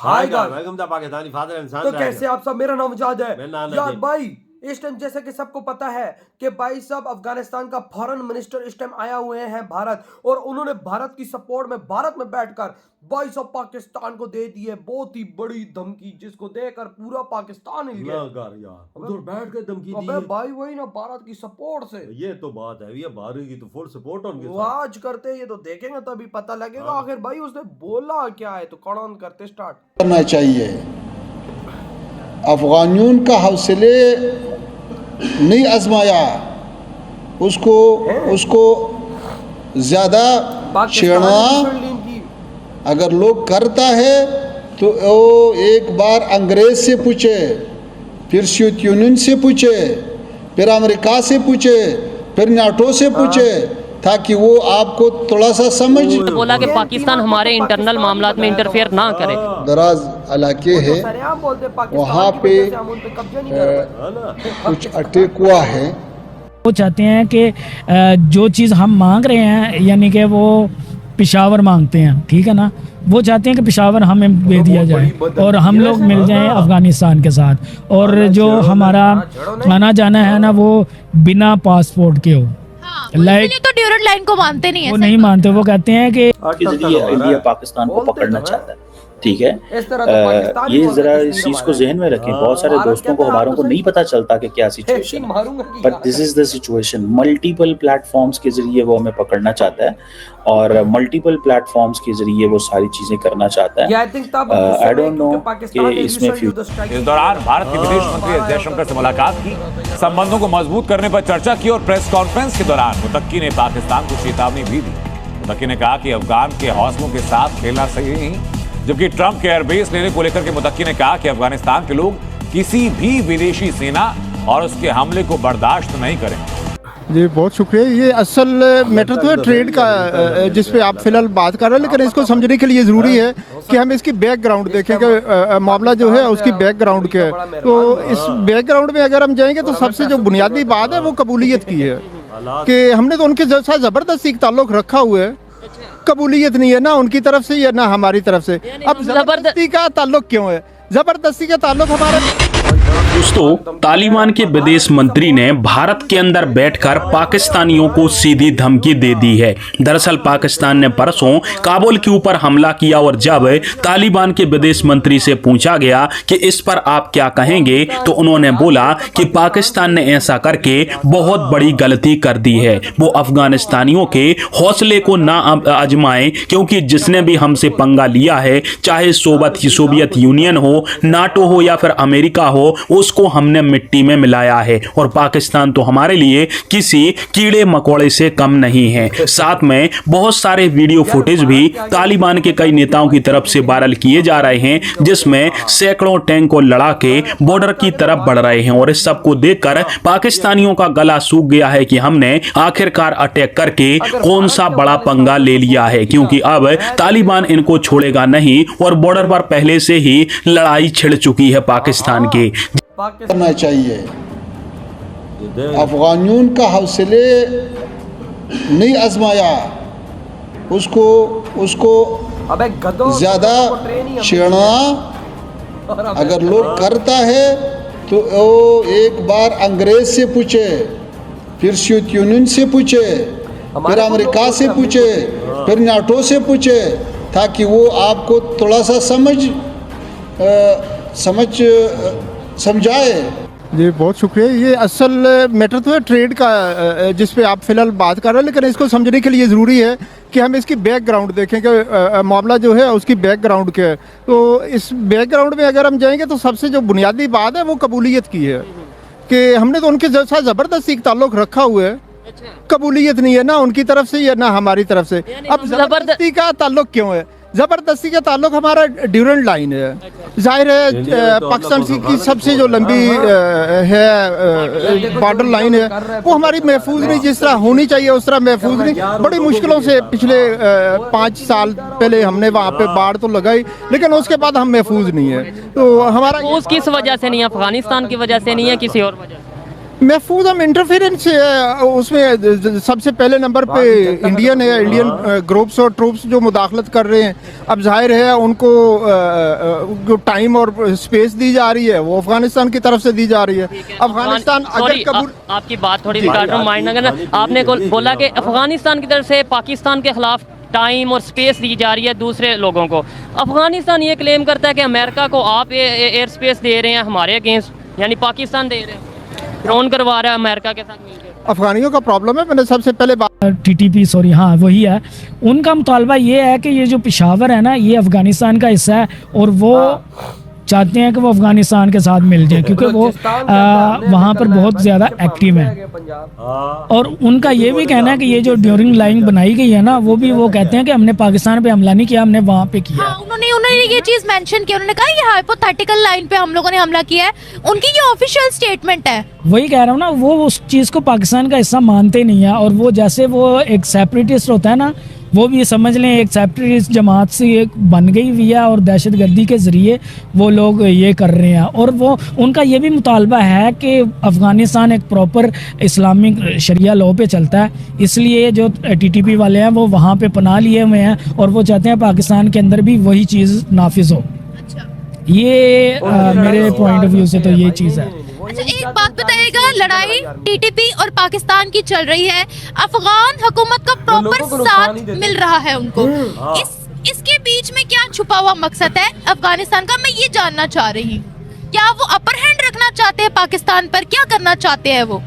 Hi guys, welcome to Pakistani father and son. तो कैसे आप सब। मेरा नाम मुजाहिद है। मेरा नाम यार नदीम। भाई, इस टाइम जैसे कि सबको पता है कि भाई साहब अफगानिस्तान का फॉरेन मिनिस्टर इस टाइम आया हुए हैं भारत, और उन्होंने भारत की सपोर्ट में भारत में बैठकर भाई साहब पाकिस्तान को दे दी है बहुत ही बड़ी धमकी, जिसको देकर पूरा पाकिस्तान हिल गया। यार उधर बैठ के धमकी दी अबे है। भाई वही ना, भारत की सपोर्ट से। ये तो बात है, ये भारत की तो फुल सपोर्ट उनके वो साथ। आज करते ये तो देखेंगे तभी पता लगेगा आखिर भाई उसने बोला क्या है। तो कौन करते स्टार्ट करना चाहिए। अफगानियों का हौसले नहीं आजमाया, उसको ज़्यादा छेड़ना अगर लोग करता है तो वो एक बार अंग्रेज से पूछे, फिर सोवियत यूनियन से पूछे, फिर अमेरिका से पूछे, फिर नाटो से पूछे, ताकि वो आपको थोड़ा सा समझ। बोला कि पाकिस्तान हमारे इंटरनल मामलात में इंटरफेयर ना करे। दराज इलाके है, वहाँ पे कुछ अटैक हुआ है। वो चाहते हैं कि जो चीज़ हम मांग रहे हैं, यानी कि वो पेशावर मांगते हैं, ठीक है ना। वो चाहते हैं कि पेशावर हमें दे दिया जाए और हम लोग मिल जाएं अफगानिस्तान के साथ, और जो हमारा आना जाना है ना वो बिना पासपोर्ट के हो। लाइक तो ड्यूरेंट लाइन को मानते नहीं है, वो नहीं मानते। वो कहते हैं कि इंडिया पाकिस्तान को पकड़ना चाहता है, ठीक है। ये जरा इस चीज को जहन में रखें। बहुत सारे दोस्तों को, हमारों को नहीं पता चलता कि क्या सिचुएशन है, but this is the situation. Multiple platforms के जरिए वो हमें पकड़ना चाहता है और मल्टीपल प्लेटफॉर्म्स के जरिए वो सारी चीजें करना चाहता है। आई डोंट नो कि इसमें फ्यूचर। इस दौरान भारत के विदेश मंत्री एस जयशंकर से मुलाकात की, संबंधों को मजबूत करने पर चर्चा की और प्रेस कॉन्फ्रेंस के दौरान मुतक्की ने पाकिस्तान को चेतावनी भी दी। मुतक्की ने कहा कि अफगान के हौसलों के साथ खेलना सही नहीं, जबकि ट्रंप के एयरबेस लेने को लेकर के मुतक्की ने कहा कि अफगानिस्तान के लोग किसी भी विदेशी सेना और उसके हमले को बर्दाश्त नहीं करेंगे। जी बहुत शुक्रिया। ये असल मैटर तो है ट्रेड का, जिस पे आप फिलहाल बात कर रहे हैं, लेकिन इसको समझने के लिए ज़रूरी है कि हम इसकी बैकग्राउंड देखें कि मामला जो है उसकी बैकग्राउंड क्या है। तो इस बैकग्राउंड में अगर हम जाएंगे तो सबसे जो बुनियादी बात है वो कबूलियत की है कि हमने तो उनके साथ ज़बरदस्ती ताल्लुक़ रखा हुआ है। कबूलियत नहीं है ना उनकी तरफ से या ना हमारी तरफ से। अब ज़बरदस्ती का ताल्लुक़ क्यों है? ज़बरदस्ती का ताल्लुक़ हमारा। दोस्तों, तालिबान के विदेश मंत्री ने भारत के अंदर बैठकर पाकिस्तानियों को सीधी धमकी दे दी है। दरअसल पाकिस्तान ने परसों काबुल के ऊपर हमला किया और जब तालिबान के विदेश मंत्री से पूछा गया कि इस पर आप क्या कहेंगे, तो उन्होंने बोला कि पाकिस्तान ने ऐसा करके बहुत बड़ी गलती कर दी है। वो अफगानिस्तानियों के हौसले को ना आजमाएं, क्योंकि जिसने भी हमसे पंगा लिया है, चाहे सोवियत यूनियन हो, नाटो हो या फिर अमेरिका हो, उसको हमने मिट्टी में मिलाया है। और पाकिस्तान तो हमारे लिए किसी कीड़े मकोड़े से कम नहीं है। साथ में बहुत सारे वीडियो फुटेज भी तालिबान के कई नेताओं की तरफ से वायरल किए जा रहे हैं, जिसमें सैकड़ों टैंक को लड़ा के बॉर्डर की तरफ बढ़ रहे हैं। और इस सब को देखकर पाकिस्तानियों का गला सूख गया है कि हमने आखिरकार अटैक करके कौन सा बड़ा पंगा ले लिया है, क्योंकि अब तालिबान इनको छोड़ेगा नहीं और बॉर्डर पर पहले से ही लड़ाई छिड़ चुकी है पाकिस्तान के। करना चाहिए। अफगानियों का हौसले नहीं आजमाया, उसको ज़्यादा छेड़ना अगर लोग करता है तो वो एक बार अंग्रेज से पूछे, फिर सोवियत यूनियन से पूछे, फिर अमेरिका से पूछे, फिर नाटो से पूछे, ताकि वो आपको थोड़ा सा समझाए। जी बहुत शुक्रिया। ये असल मैटर तो है ट्रेड का, जिस पे आप फिलहाल बात कर रहे हैं, लेकिन इसको समझने के लिए ज़रूरी है कि हम इसकी बैकग्राउंड देखें कि मामला जो है उसकी बैकग्राउंड क्या है। तो इस बैकग्राउंड में अगर हम जाएंगे तो सबसे जो बुनियादी बात है वो कबूलियत की है कि हमने तो उनके साथ ज़बरदस्ती ताल्लुक़ रखा हुआ है। कबूलियत नहीं है ना उनकी तरफ से या ना हमारी तरफ से। अब ज़बरदस्ती का ताल्लुक़ क्यों है? ज़बरदस्ती का ताल्लुक़ हमारा ड्यूरेंट लाइन है। जाहिर है पाकिस्तान की सबसे जो लंबी है बॉर्डर लाइन है, वो हमारी महफूज नहीं, जिस तरह होनी चाहिए उस तरह महफूज नहीं। बड़ी मुश्किलों से पिछले 5 साल पहले हमने वहाँ पे बाढ़ तो लगाई, लेकिन उसके बाद हम महफूज नहीं है। तो हमारा किस वजह से नहीं है? अफगानिस्तान की वजह से नहीं है, किसी और वजह से? महफूज हम इंटरफेरेंस उसमें सबसे पहले नंबर पे इंडियन है, इंडियन ग्रुप्स और ट्रूप्स जो मुदाखलत कर रहे हैं। अब जाहिर है उनको जो टाइम और स्पेस दी जा रही है वो अफगानिस्तान की तरफ से दी जा रही है। अफगानिस्तान अगर कबूल आपकी बात थोड़ी काट रहा हूँ, माइंड ना करना। आपने बोला कि अफगानिस्तान की तरफ से पाकिस्तान के खिलाफ टाइम और स्पेस दी जा रही है दूसरे लोगों को। अफगानिस्तान ये क्लेम करता है कि अमेरिका को आप एयर स्पेस दे रहे हैं हमारे अगेंस्ट, यानी पाकिस्तान दे रहे हैं, ड्रोन करवा रहा है अमेरिका के साथ मिलकर। अफगानियों का प्रॉब्लम है। मैंने सबसे पहले TTP सॉरी हाँ वही है, उनका मुतालबा ये है कि ये जो पेशावर है ना ये अफगानिस्तान का हिस्सा है और वो चाहते हैं कि वो अफगानिस्तान के साथ मिल जाए क्योंकि वो वहाँ पर बहुत ज़्यादा एक्टिव हैं। और उनका ये भी कहना है कि ये जो ड्यूरिंग लाइन बनाई गई है ना वो कहते हैं कि हमने पाकिस्तान पे हमला नहीं किया, हमने वहाँ पे किया। हाँ, उन्होंने ये चीज मेंशन की। उन्होंने कहा ये हाइपोथेटिकल लाइन पे हम लोगों ने हमला किया है, उनकी ये ऑफिशियल स्टेटमेंट है। वही कह रहा हूँ ना, वो उस चीज़ को पाकिस्तान का हिस्सा मानते नहीं है और वो जैसे वो एक सेपरेटिस्ट होता है ना, वो भी समझ लें एक सेपरेटिस्ट जमात से एक बन गई हुई है और दहशतगर्दी के ज़रिए वो लोग ये कर रहे हैं। और वो उनका ये भी मुतालबा है कि अफ़गानिस्तान एक प्रॉपर इस्लामिक शरिया लॉ पे चलता है, इसलिए जो TTP वाले हैं वो वहाँ पे पनाह लिए हुए हैं और वो चाहते हैं पाकिस्तान के अंदर भी वही चीज़ नाफिज हो। ये मेरे पॉइंट ऑफ व्यू से तो ये चीज़ है। अच्छा, एक बात बताइएगा, लड़ाई TTP और पाकिस्तान की चल रही है, अफगान हुकूमत का प्रॉपर साथ मिल रहा है उनको, इसके बीच में क्या छुपा हुआ मकसद है अफगानिस्तान का, मैं ये जानना चाह रही हूँ। क्या वो अपर हैंड रखना चाहते हैं पाकिस्तान पर, क्या करना चाहते हैं वो?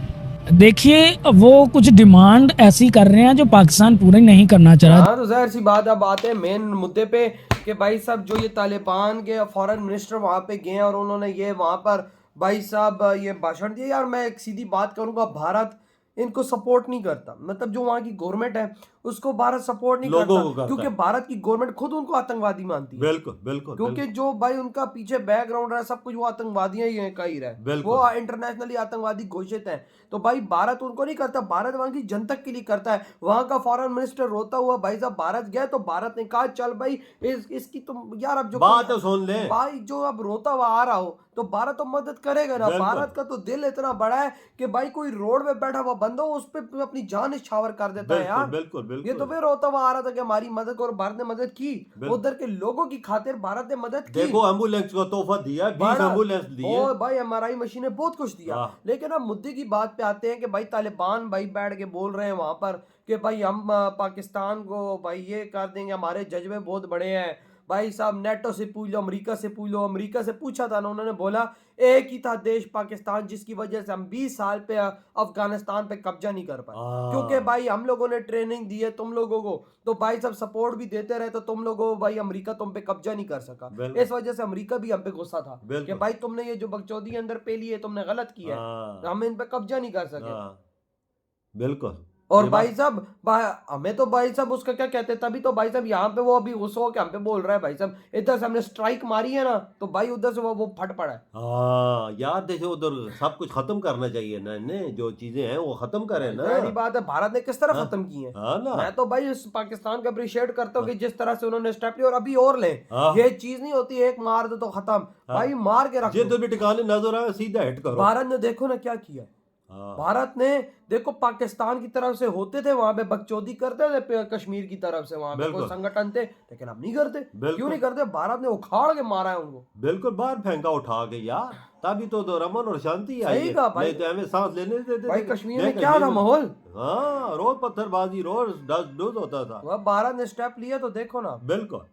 देखिए वो कुछ डिमांड ऐसी कर रहे हैं जो पाकिस्तान पूरी नहीं करना चाह रहा। हाँ, तो जाहिर सी बात, अब आते हैं मेन मुद्दे पे कि भाई साहब जो ये तालिबान के फॉरेन मिनिस्टर वहाँ पे गए और उन्होंने ये वहाँ पर भाई साहब ये भाषण दिया। यार मैं एक सीधी बात करूंगा, भारत इनको सपोर्ट नहीं करता, मतलब जो वहाँ की गवर्नमेंट है उसको भारत सपोर्ट नहीं करता क्योंकि भारत की गवर्नमेंट खुद उनको आतंकवादी मानती है। बिल्कुल बिल्कुल, क्योंकि जो भाई उनका पीछे बैकग्राउंड है सब कुछ, वो आतंकवादियां ही हैं, कही रहे वो इंटरनेशनली आतंकवादी घोषित हैं। तो भाई भारत उनको नहीं करता, भारत वहाँ की जनता के लिए करता है। वहाँ का फॉरेन मिनिस्टर रोता हुआ भाई साहब भारत गया तो भारत ने कहा चल भाई इसकी तुम यार अब जो बात तो सुन ले भाई, जो अब रोता हुआ आ रहा हो तो भारत तो मदद करेगा ना। भारत का तो दिल इतना बड़ा है कि भाई कोई रोड में बैठा हुआ बंदा उस पर अपनी जान निछावर कर देता है यार। बिल्कुल बिल्कुल, ये तो फिर रोता हुआ आ रहा था कि हमारी मदद करो, भारत ने मदद की, उधर के लोगों की खातिर भारत ने मदद की। देखो एम्बुलेंस को तोहफा दिया, 20 एम्बुलेंस दिए, और भाई MRI मशीनें बहुत कुछ दिया। लेकिन अब मुद्दे की बात पे आते हैं कि भाई तालिबान भाई बैठ के बोल रहे हैं वहां पर कि भाई हम पाकिस्तान को भाई ये कर देंगे, हमारे जज्बे बहुत बड़े हैं। भाई साहब नेटो से पूछ लो, अमेरिका से पूछ लो, अमेरिका से पूछा था ना, उन्होंने बोला एक ही था देश पाकिस्तान जिसकी वजह से हम 20 साल पे अफगानिस्तान पे कब्जा नहीं कर पाए, क्योंकि भाई हम लोगों ने ट्रेनिंग दी है तुम लोगों को, तो भाई सब सपोर्ट भी देते रहे, तो तुम लोगों भाई अमेरिका तुम पे कब्जा नहीं कर सका। इस वजह से अमेरिका भी हम पे गुस्सा था कि भाई तुमने ये जो बकचोदी अंदर पे ली है तुमने गलत किया है, हम इन पे कब्जा नहीं कर सके। बिल्कुल। और भाई साहब हमें तो भाई साहब उसका क्या कहते हैं, तभी तो भाई साहब यहाँ पे वो अभी गुस्सा होकर हम पे बोल रहा है भाई साहब इधर से हमने स्ट्राइक मारी है ना तो भाई उधर से वो फट पड़ा है। हाँ यार देखो उधर सब कुछ खत्म करना चाहिए ना, जो चीजें हैं वो खत्म करें ना। पहली बात है भारत ने किस तरह खत्म की है। मैं तो भाई इस पाकिस्तान को अप्रिशिएट करता हूँ कि जिस तरह से उन्होंने स्टेप लिया और अभी और ले। ये चीज नहीं होती एक मार दो तो खत्म, भाई मार के रख दो, ठिकाने नजर आए सीधा हिट करो। भारत ने देखो ना क्या किया, भारत ने देखो पाकिस्तान की तरफ से होते थे वहां पे बकचोदी करते थे, कश्मीर की तरफ से वहां पे कोई संगठन थे, लेकिन अब नहीं करते। क्यों नहीं करते? भारत ने उखाड़ के मारा है उनको, बिल्कुल बाहर फेंका उठा के यार, तभी तो रमन और शांति आई है। नहीं तो हमें सांस लेने देते भाई कश्मीर में क्या था माहौल, हाँ रोज पत्थरबाजी रोज डस होता था। वह भारत ने स्टेप लिया तो देखो ना, बिल्कुल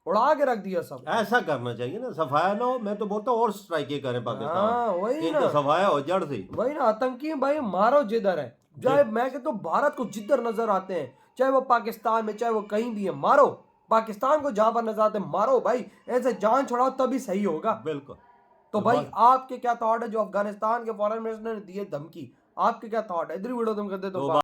उड़ा के रख दिया सब। ऐसा करना चाहिए ना, सफाया ना हो। मैं तो बोलता हूँ और स्ट्राइकें करें पाकिस्तान, वही ना, सफाया हो जड़ से। वही ना, आतंकी भाई मारो जिधर है, चाहे मैं कहता हूँ भारत को जिधर नजर आते हैं, चाहे वो पाकिस्तान में चाहे वो कहीं भी है, मारो। पाकिस्तान को जहां पर नजर आते हैं मारो भाई, ऐसे जान छुड़ाओ तभी सही होगा। बिल्कुल। तो भाई आपके क्या थॉट है जो अफगानिस्तान के फॉरेन मिनिस्टर ने दिए धमकी, आपके क्या थॉट है? इधर वीडियो तुम करते तो